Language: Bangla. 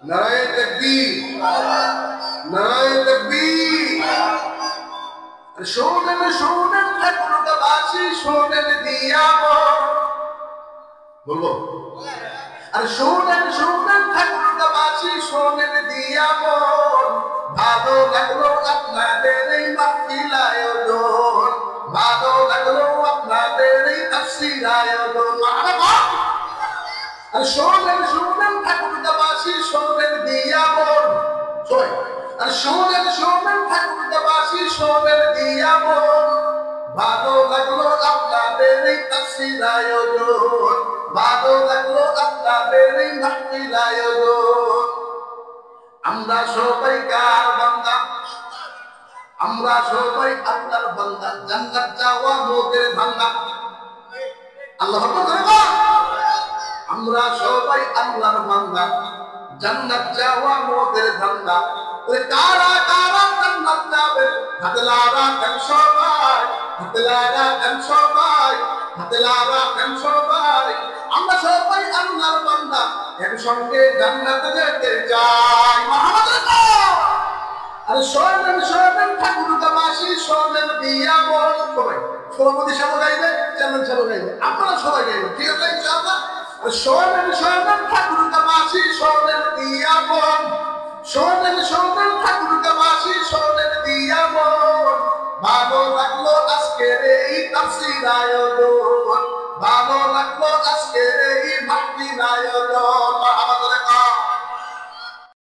নারায়ে তাকবীর, নারায়ে তাকবীর। শোনেন শোনেন ঠাকুরগাঁওবাসী, শোনেন দিয়া বলবো। আর শোনেন শোনেন ঠাকুরগাঁওবাসী, শোনেন দিয়া ভালো লাগলো আপনাদের এই মাহফিল আয়োজন, ভালো লাগলো আপনাদের এই তাফসীর আয়োজন। আর শোনেন শোনেন ঠাকুরগাঁওবাসী, শোনেন দিয়া সবাই। আর শোনেন শোনেন ঠাকুরগাঁওবাসী, শোনেন দিয়া ভালো লাগলো আপনাদের এই তাফসীর আয়োজন, ভালো লাগলো আপনাদের এই মাহফিল আয়োজন। আমরা সবাই কার বান্দা? আমরা সবাই আল্লাহর বান্দা। জান্নাত যাওয়া মোদের ধান্দা। আল্লাহু আকবার। আমরা সবাই আল্লাহর বান্দা, জান্নাত যাওয়া মোদের ধান্দা। ওরে কারা কারা জান্নাত যাবে? হাতে লাগান সবাই, হাতে লাগান সবাই, হাতে লাগান সবাই। আমরা সবাই আল্লাহর বান্দা, একসঙ্গে জান্নাতে যেতে চাই। আরে শোনেন শোনেন ঠাকুরগাঁওবাসী, শোনেন দিয়া সবাই। সভাপতি সাহেব গাইবে, চেয়ারম্যান সাহেব গাইবে, আপনারা সবাই গাইবে, ঠিক আছে ইনশাআল্লাহ। শোনেন শোনেন ঠাকুরগাঁওবাসী, শোনেন দিয়া শোনেন শোনেন ঠাকুরগাঁওবাসী, শোনেন দিয়া ভালো লাগলো আজকের এই তাফসীর আয়োজন, ভালো লাগলো আজকের এই মাহফিল আয়োজন। আমাদের